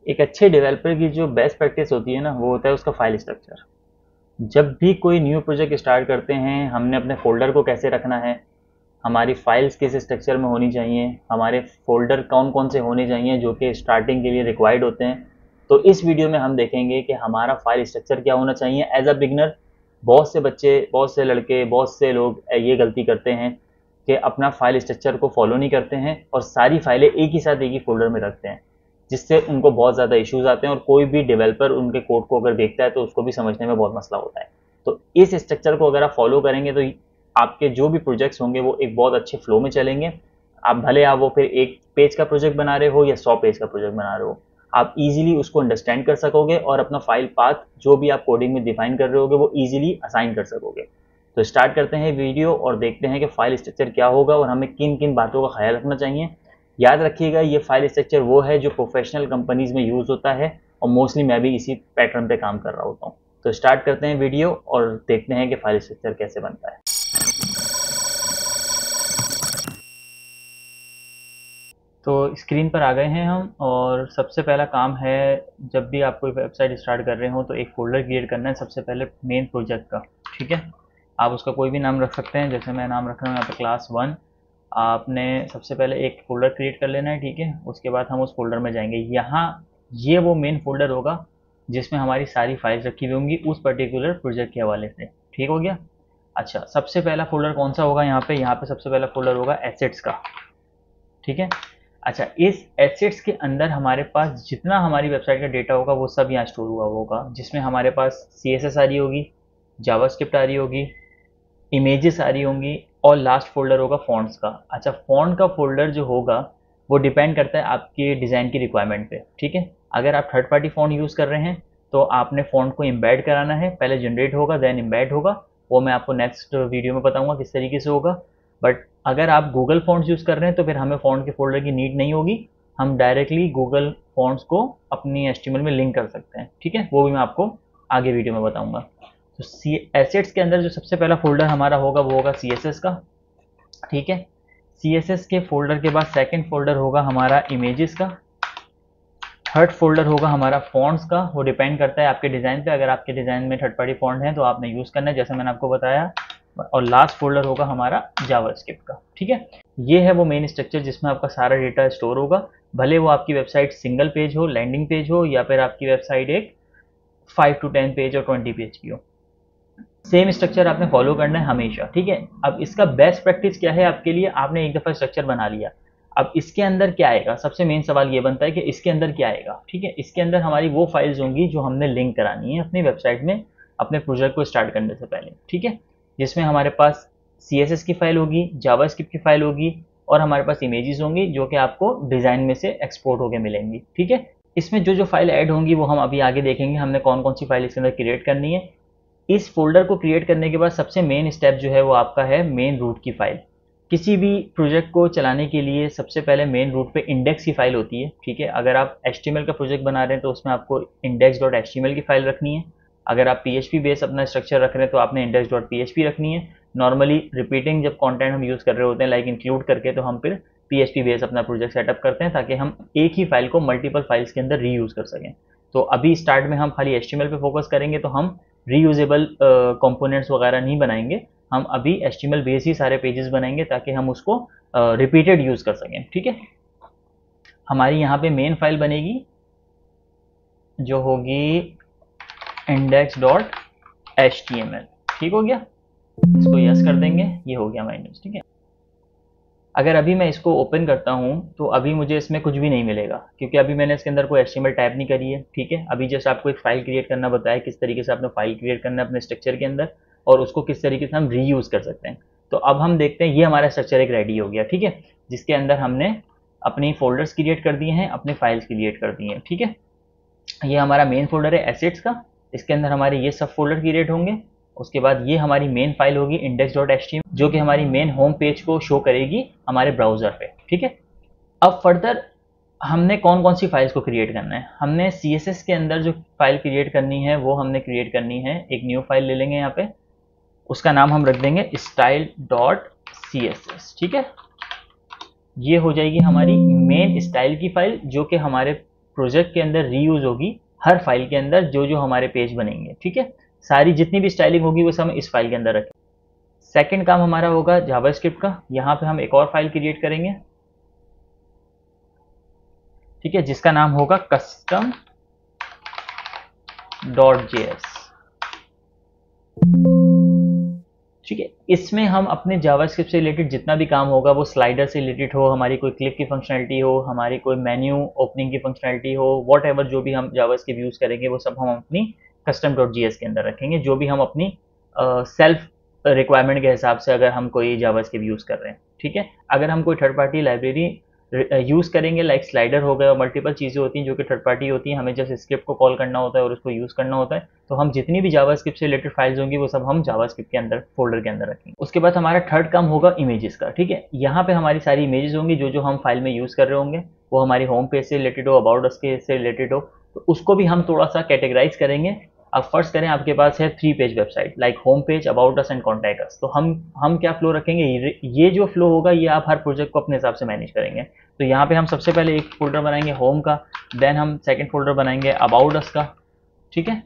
एक अच्छे डेवलपर की जो बेस्ट प्रैक्टिस होती है ना, वो होता है उसका फाइल स्ट्रक्चर। जब भी कोई न्यू प्रोजेक्ट स्टार्ट करते हैं, हमने अपने फोल्डर को कैसे रखना है, हमारी फाइल्स किस स्ट्रक्चर में होनी चाहिए, हमारे फोल्डर कौन कौन से होने चाहिए जो कि स्टार्टिंग के लिए रिक्वायर्ड होते हैं। तो इस वीडियो में हम देखेंगे कि हमारा फाइल स्ट्रक्चर क्या होना चाहिए एज अ बिगनर। बहुत से बच्चे, बहुत से लड़के, बहुत से लोग ये गलती करते हैं कि अपना फाइल स्ट्रक्चर को फॉलो नहीं करते हैं और सारी फाइलें एक ही साथ एक ही फोल्डर में रखते हैं, जिससे उनको बहुत ज़्यादा इश्यूज आते हैं और कोई भी डेवलपर उनके कोड को अगर देखता है तो उसको भी समझने में बहुत मसला होता है। तो इस स्ट्रक्चर को अगर आप फॉलो करेंगे तो आपके जो भी प्रोजेक्ट्स होंगे वो एक बहुत अच्छे फ्लो में चलेंगे। आप भले आप वो फिर एक पेज का प्रोजेक्ट बना रहे हो या 100 पेज का प्रोजेक्ट बना रहे हो, आप इजीली उसको अंडरस्टैंड कर सकोगे और अपना फाइल पाथ जो भी आप कोडिंग में डिफाइन कर रहे होगे वो इजीली असाइन कर सकोगे। तो स्टार्ट करते हैं वीडियो और देखते हैं कि फाइल स्ट्रक्चर क्या होगा और हमें किन किन बातों का ख्याल रखना चाहिए। याद रखिएगा, ये फाइल स्ट्रक्चर वो है जो प्रोफेशनल कंपनीज में यूज़ होता है और मोस्टली मैं भी इसी पैटर्न पे काम कर रहा होता हूँ। तो स्टार्ट करते हैं वीडियो और देखते हैं कि फाइल स्ट्रक्चर कैसे बनता है। तो स्क्रीन पर आ गए हैं हम और सबसे पहला काम है, जब भी आप कोई वेबसाइट स्टार्ट कर रहे हो तो एक फ़ोल्डर क्रिएट करना है सबसे पहले मेन प्रोजेक्ट का। ठीक है, आप उसका कोई भी नाम रख सकते हैं, जैसे मैं नाम रख रहा हूँ यहाँ पे क्लास 1। आपने सबसे पहले एक फ़ोल्डर क्रिएट कर लेना है। ठीक है, उसके बाद हम उस फोल्डर में जाएंगे। यहाँ ये वो मेन फोल्डर होगा जिसमें हमारी सारी फाइल्स रखी हुई होंगी उस पर्टिकुलर प्रोजेक्ट के हवाले से। ठीक हो गया। अच्छा, सबसे पहला फोल्डर कौन सा होगा? यहाँ पे सबसे पहला फोल्डर होगा एसेट्स का। ठीक है। अच्छा, इस एसेट्स के अंदर हमारे पास जितना हमारी वेबसाइट का डेटा होगा वो सब यहाँ स्टोर हुआ होगा, जिसमें हमारे पास CSS आ रही होगी, जावास्क्रिप्ट आ रही होगी, इमेजेस आ रही होंगी और लास्ट फोल्डर होगा फॉन्ट्स का। अच्छा, फॉन्ट का फोल्डर जो होगा वो डिपेंड करता है आपके डिज़ाइन की रिक्वायरमेंट पे। ठीक है, अगर आप थर्ड पार्टी फॉन्ट यूज़ कर रहे हैं तो आपने फॉन्ट को एम्बेड कराना है। पहले जनरेट होगा देन एम्बेड होगा, वो मैं आपको नेक्स्ट वीडियो में बताऊंगा किस तरीके से होगा। बट अगर आप गूगल फॉन्ट्स यूज़ कर रहे हैं तो फिर हमें फॉन्ट के फोल्डर की नीड नहीं होगी, हम डायरेक्टली गूगल फॉन्ट्स को अपनी HTML में लिंक कर सकते हैं। ठीक है, वो भी मैं आपको आगे वीडियो में बताऊंगा। तो एसेट्स के अंदर जो सबसे पहला फोल्डर हमारा होगा वो होगा CSS का। ठीक है, CSS के फोल्डर के बाद सेकंड फोल्डर होगा हमारा इमेजेस का, थर्ड फोल्डर होगा हमारा फॉन्ट्स का। वो डिपेंड करता है आपके डिज़ाइन पे, अगर आपके डिज़ाइन में थर्ड पार्टी फॉन्ट है तो आपने यूज़ करना है जैसे मैंने आपको बताया। और लास्ट फोल्डर होगा हमारा जावास्क्रिप्ट का। ठीक है, ये है वो मेन स्ट्रक्चर जिसमें आपका सारा डेटा स्टोर होगा, भले वो आपकी वेबसाइट सिंगल पेज हो, लैंडिंग पेज हो, या फिर आपकी वेबसाइट एक 5 to 10 पेज और 20 पेज की हो। सेम स्ट्रक्चर आपने फॉलो करना है हमेशा। ठीक है, अब इसका बेस्ट प्रैक्टिस क्या है आपके लिए? आपने एक दफ़ा स्ट्रक्चर बना लिया, अब इसके अंदर क्या आएगा? सबसे मेन सवाल ये बनता है कि इसके अंदर क्या आएगा। ठीक है, इसके अंदर हमारी वो फाइल्स होंगी जो हमने लिंक करानी है अपनी वेबसाइट में अपने प्रोजेक्ट को स्टार्ट करने से पहले। ठीक है, जिसमें हमारे पास CSS की फाइल होगी, जावास्क्रिप्ट की फाइल होगी और हमारे पास इमेजेस होंगी जो कि आपको डिज़ाइन में से एक्सपोर्ट होकर मिलेंगी। ठीक है, इसमें जो जो फाइल ऐड होंगी वो हम अभी आगे देखेंगे, हमने कौन कौन सी फाइल इसके अंदर क्रिएट करनी है। इस फोल्डर को क्रिएट करने के बाद सबसे मेन स्टेप जो है वो आपका है मेन रूट की फाइल। किसी भी प्रोजेक्ट को चलाने के लिए सबसे पहले मेन रूट पे इंडेक्स की फाइल होती है। ठीक है, अगर आप HTML का प्रोजेक्ट बना रहे हैं तो उसमें आपको index.html की फाइल रखनी है। अगर आप PHP बेस अपना स्ट्रक्चर रख रहे हैं तो आपने index.php रखनी है। नॉर्मली रिपीटिंग जब कंटेंट हम यूज़ कर रहे होते हैं लाइक इंक्लूड करके, तो हम फिर PHP बेस अपना प्रोजेक्ट सेटअप करते हैं ताकि हम एक ही फाइल को मल्टीपल फाइल्स के अंदर रीयूज़ कर सकें। तो अभी स्टार्ट में हम खाली HTML पे फोकस करेंगे, तो हम रीयूजेबल कंपोनेंट्स वगैरह नहीं बनाएंगे, हम अभी HTML बेस ही सारे पेजेस बनाएंगे ताकि हम उसको रिपीटेड यूज़ कर सकें। ठीक है, हमारी यहाँ पे मेन फाइल बनेगी जो होगी index.html। ठीक हो गया, इसको यस कर देंगे, ये हो गया माइनस। ठीक है, अगर अभी मैं इसको ओपन करता हूँ तो अभी मुझे इसमें कुछ भी नहीं मिलेगा क्योंकि अभी मैंने इसके अंदर कोई HTML टाइप नहीं करी है। ठीक है, अभी जस्ट आपको एक फाइल क्रिएट करना बताया किस तरीके से आपने फाइल क्रिएट करना है अपने स्ट्रक्चर के अंदर और उसको किस तरीके से हम रीयूज़ कर सकते हैं। तो अब हम देखते हैं, ये हमारा स्ट्रक्चर एक रेडी हो गया। ठीक है, जिसके अंदर हमने अपनी फोल्डर्स क्रिएट कर दिए हैं, अपनी फाइल्स क्रिएट कर दी हैं। ठीक है, ये हमारा मेन फोल्डर है एसेट्स का, इसके अंदर हमारे ये सब फोल्डर क्रिएट होंगे। उसके बाद ये हमारी मेन फाइल होगी index.html जो कि हमारी मेन होम पेज को शो करेगी हमारे ब्राउज़र पे। ठीक है, अब फर्दर हमने कौन कौन सी फाइल्स को क्रिएट करना है? हमने CSS के अंदर जो फाइल क्रिएट करनी है वो हमने क्रिएट करनी है। एक न्यू फाइल ले लेंगे यहाँ पे, उसका नाम हम रख देंगे style.css। ठीक है, ये हो जाएगी हमारी मेन स्टाइल की फाइल जो कि हमारे प्रोजेक्ट के अंदर रीयूज होगी हर फाइल के अंदर जो जो हमारे पेज बनेंगे, ठीक है। सारी जितनी भी स्टाइलिंग होगी वो सब हम इस फाइल के अंदर रखें। सेकंड काम हमारा होगा जावास्क्रिप्ट का। यहाँ पे हम एक और फाइल क्रिएट करेंगे, ठीक है, जिसका नाम होगा custom.js, ठीक है। इसमें हम अपने जावास्क्रिप्ट से रिलेटेड जितना भी काम होगा, वो स्लाइडर से रिलेटेड हो, हमारी कोई क्लिक की फंक्शनलिटी हो, हमारी कोई मेन्यू ओपनिंग की फंक्शनलिटी हो, वॉट एवर जो भी हम जावास्क्रिप्ट यूज़ करेंगे वो सब हम अपनी custom.js के अंदर रखेंगे, जो भी हम अपनी सेल्फ रिक्वायरमेंट के हिसाब से अगर हम कोई जावास्क्रिप्ट यूज़ कर रहे हैं, ठीक है। अगर हम कोई थर्ड पार्टी लाइब्रेरी यूज़ करेंगे, लाइक स्लाइडर हो गया, मल्टीपल चीज़ें होती हैं जो कि थर्ड पार्टी होती हैं, हमें जस्ट स्क्रिप्ट को कॉल करना होता है और उसको यूज़ करना होता है, तो हम जितनी भी जावास्क्रिप्ट से रिलेटेड फाइल्स होंगी वो सब हम जावास्क्रिप्ट के अंदर फोल्डर के अंदर रखेंगे। उसके बाद हमारा थर्ड काम होगा इमेजेस का, ठीक है। यहाँ पे हमारी सारी इमेजेस होंगी जो जो हम फाइल में यूज़ कर रहे होंगे, वो हमारी होम पेज से रिलेटेड हो, अबाउट अस के से रिलेटेड हो, तो उसको भी हम थोड़ा सा कैटेगराइज करेंगे। अब फर्ज करें आपके पास है 3 page website, like home page, about us and contact us, तो हम क्या फ्लो रखेंगे, ये जो फ्लो होगा ये आप हर प्रोजेक्ट को अपने हिसाब से मैनेज करेंगे। तो यहाँ पे हम सबसे पहले एक फोल्डर बनाएंगे होम का, देन हम सेकंड फोल्डर बनाएंगे अबाउट अस का, ठीक है,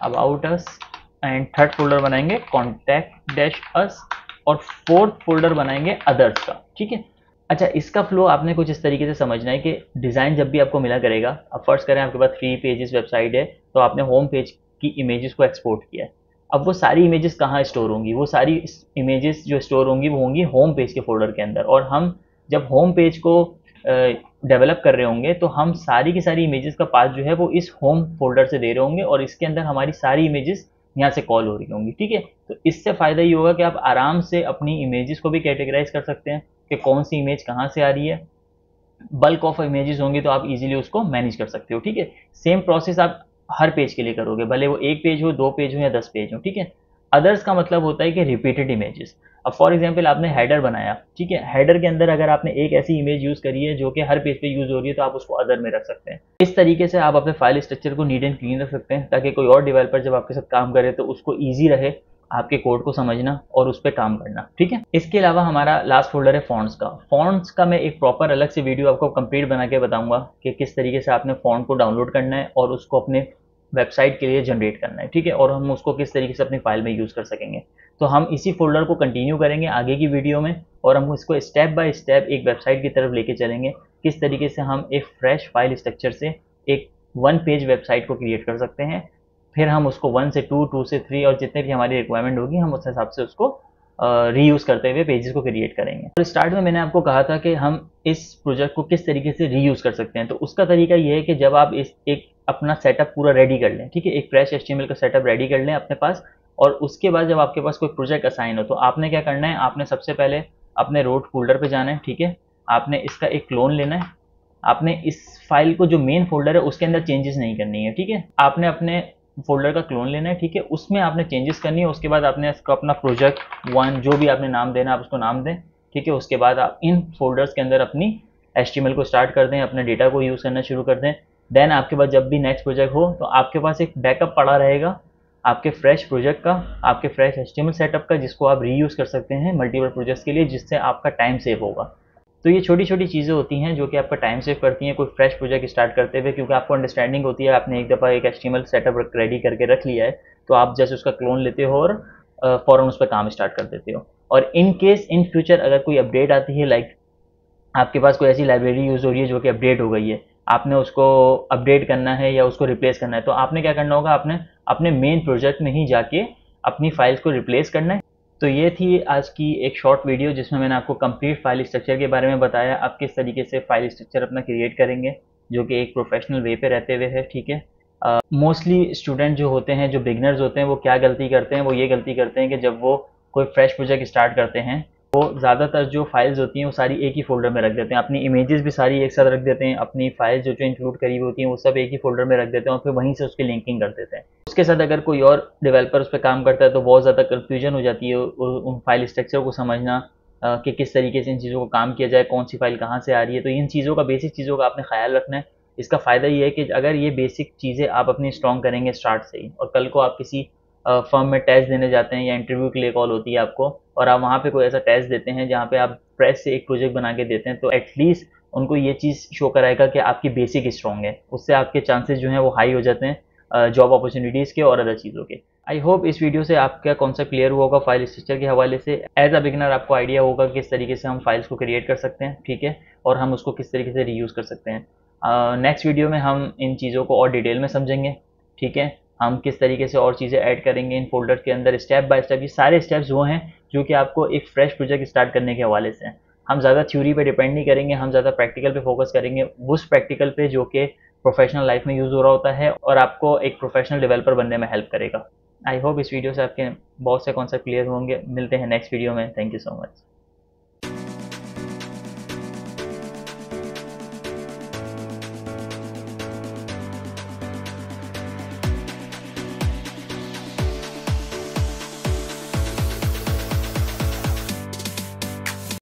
about us, and third folder बनाएंगे कॉन्टैक्ट डैश अस, और फोर्थ फोल्डर बनाएंगे अदर्स का, ठीक है। अच्छा, इसका फ्लो आपने कुछ इस तरीके से समझना है कि डिज़ाइन जब भी आपको मिला करेगा, अब फर्स्ट करें आपके पास 3 पेजेस वेबसाइट है, तो आपने होम पेज की इमेजेस को एक्सपोर्ट किया है। अब वो सारी इमेजेस कहाँ स्टोर होंगी, वो सारी इमेजेस जो स्टोर होंगी वो होंगी होम पेज के फोल्डर के अंदर, और हम जब होम पेज को डेवलप कर रहे होंगे तो हम सारी की सारी इमेजेस का पाथ जो है वो इस होम फोल्डर से दे रहे होंगे, और इसके अंदर हमारी सारी इमेजेस यहाँ से कॉल हो रही होंगी, ठीक है। तो इससे फ़ायदा ये होगा कि आप आराम से अपनी इमेजेस को भी कैटेगराइज कर सकते हैं कि कौन सी इमेज कहाँ से आ रही है। बल्क ऑफ इमेजेस होंगी तो आप इजीली उसको मैनेज कर सकते हो, ठीक है। सेम प्रोसेस आप हर पेज के लिए करोगे, भले वो 1 पेज हो, 2 पेज हो या 10 पेज हो, ठीक है। अदर्स का मतलब होता है कि रिपीटेड इमेजेस। अब फॉर एग्जांपल आपने हेडर बनाया, ठीक है, हेडर के अंदर अगर आपने एक ऐसी इमेज यूज़ करी है जो कि हर पेज पे यूज़ हो रही है, तो आप उसको अदर में रख सकते हैं। इस तरीके से आप अपने फाइल स्ट्रक्चर को नीट एंड क्लीन रख सकते हैं, ताकि कोई और डेवलपर जब आपके साथ काम करे तो उसको ईजी रहे आपके कोड को समझना और उस पर काम करना, ठीक है। इसके अलावा हमारा लास्ट फोल्डर है फॉन्ट्स का। फॉन्ट्स का मैं एक प्रॉपर अलग से वीडियो आपको कंप्लीट बना के बताऊंगा कि किस तरीके से आपने फॉन्ट को डाउनलोड करना है और उसको अपने वेबसाइट के लिए जनरेट करना है, ठीक है, और हम उसको किस तरीके से अपनी फाइल में यूज़ कर सकेंगे। तो हम इसी फोल्डर को कंटिन्यू करेंगे आगे की वीडियो में, और हम इसको स्टेप बाय स्टेप एक वेबसाइट की तरफ लेके चलेंगे, किस तरीके से हम एक फ्रेश फाइल स्ट्रक्चर से एक 1 पेज वेबसाइट को क्रिएट कर सकते हैं। फिर हम उसको 1 से 2, 2 से 3 और जितने भी हमारी रिक्वायरमेंट होगी हम उस हिसाब से उसको रीयूज़ करते हुए पेजेस को क्रिएट करेंगे। तो स्टार्ट में मैंने आपको कहा था कि हम इस प्रोजेक्ट को किस तरीके से रीयूज़ कर सकते हैं। तो उसका तरीका ये है कि जब आप एक अपना सेटअप पूरा रेडी कर लें, ठीक है, एक फ्रेश HTML का सेटअप रेडी कर लें अपने पास, और उसके बाद जब आपके पास कोई प्रोजेक्ट असाइन हो तो आपने क्या करना है, आपने सबसे पहले अपने रोट फोल्डर पे जाना है, ठीक है। आपने इसका एक क्लोन लेना है, आपने इस फाइल को जो मेन फोल्डर है उसके अंदर चेंजेस नहीं करनी है, ठीक है। आपने अपने फोल्डर का क्लोन लेना है, ठीक है, उसमें आपने चेंजेस करनी है। उसके बाद आपने इसका अपना प्रोजेक्ट 1 जो भी आपने नाम देना आप उसको नाम दें, ठीक है। उसके बाद आप इन फोल्डर्स के अंदर अपनी HTML को स्टार्ट कर दें, अपने डेटा को यूज़ करना शुरू कर दें। देन आपके पास जब भी नेक्स्ट प्रोजेक्ट हो तो आपके पास एक बैकअप पड़ा रहेगा आपके फ्रेश प्रोजेक्ट का, आपके फ्रेश HTML सेटअप का, जिसको आप रीयूज़ कर सकते हैं मल्टीपल प्रोजेक्ट्स के लिए, जिससे आपका टाइम सेव होगा। तो ये छोटी छोटी चीज़ें होती हैं जो कि आपका टाइम सेव करती हैं कोई फ्रेश प्रोजेक्ट स्टार्ट करते हुए, क्योंकि आपको अंडरस्टैंडिंग होती है, आपने एक दफ़ा एक HTML सेटअप रेडी करके रख लिया है, तो आप जस्ट उसका क्लोन लेते हो और फ़ौरन उस पर काम स्टार्ट कर देते हो। और इन केस इन फ्यूचर अगर कोई अपडेट आती है, लाइक आपके पास कोई ऐसी लाइब्रेरी यूज़ हो रही है जो कि अपडेट हो गई है, आपने उसको अपडेट करना है या उसको रिप्लेस करना है, तो आपने क्या करना होगा, आपने अपने मेन प्रोजेक्ट में ही जाके अपनी फाइल्स को रिप्लेस करना है। तो ये थी आज की एक शॉर्ट वीडियो जिसमें मैंने आपको कंप्लीट फाइल स्ट्रक्चर के बारे में बताया, आप किस तरीके से फाइल स्ट्रक्चर अपना क्रिएट करेंगे जो कि एक प्रोफेशनल वे पे रहते हुए है, ठीक है। मोस्टली स्टूडेंट जो होते हैं, जो बिगनर्स होते हैं, वो क्या गलती करते हैं, वो ये गलती करते हैं कि जब वो कोई फ्रेश प्रोजेक्ट स्टार्ट करते हैं वो ज़्यादातर जो फाइल्स होती हैं वो सारी एक ही फोल्डर में रख देते हैं, अपनी इमेजेस भी सारी एक साथ रख देते हैं, अपनी फाइल्स जो जो इंक्लूड करी हुई होती हैं वो सब एक ही फोल्डर में रख देते हैं और फिर वहीं से उसकी लिंकिंग कर देते हैं। उसके साथ अगर कोई और डेवलपर उस पर काम करता है तो बहुत ज़्यादा कन्फ्यूजन हो जाती है उन फाइल स्ट्रक्चर को समझना कि किस तरीके से इन चीज़ों को काम किया जाए, कौन सी फाइल कहाँ से आ रही है। तो इन चीज़ों का, बेसिक चीज़ों का आपने ख्याल रखना है। इसका फ़ायदा ये है कि अगर ये बेसिक चीज़ें आप अपनी स्ट्रॉन्ग करेंगे स्टार्ट से ही, और कल को आप किसी फर्म में टेस्ट देने जाते हैं या इंटरव्यू के लिए कॉल होती है आपको, और आप वहाँ पे कोई ऐसा टेस्ट देते हैं जहाँ पे आप फ्रेश से एक प्रोजेक्ट बना के देते हैं, तो एटलीस्ट उनको ये चीज़ शो कराएगा कि आपकी बेसिक स्ट्रॉन्ग है, उससे आपके चांसेस जो हैं वो हाई हो जाते हैं जॉब अपॉर्चुनिटीज़ के और अदर चीज़ों के। आई होप इस वीडियो से आपका कॉन्सेप्ट क्लियर हुआ होगा फाइल स्ट्रक्चर के हवाले से। एज अ बिगिनर आपको आइडिया होगा कि किस तरीके से हम फाइल्स को क्रिएट कर सकते हैं, ठीक है, और हम उसको किस तरीके से रीयूज़ कर सकते हैं। नेक्स्ट वीडियो में हम इन चीज़ों को और डिटेल में समझेंगे, ठीक है। हम किस तरीके से और चीज़ें ऐड करेंगे इन फोल्डर के अंदर स्टेप बाय स्टेप। ये सारे स्टेप्स वो हैं जो कि आपको एक फ्रेश प्रोजेक्ट स्टार्ट करने के हवाले से हैं। हम ज़्यादा थ्योरी पे डिपेंड नहीं करेंगे, हम ज़्यादा प्रैक्टिकल पे फोकस करेंगे, उस प्रैक्टिकल पे जो कि प्रोफेशनल लाइफ में यूज़ हो रहा होता है और आपको एक प्रोफेशनल डेवलपर बनने में हेल्प करेगा। आई होप इस वीडियो से आपके बहुत से कॉन्सेप्ट क्लियर होंगे। मिलते हैं नेक्स्ट वीडियो में। Thank you so much.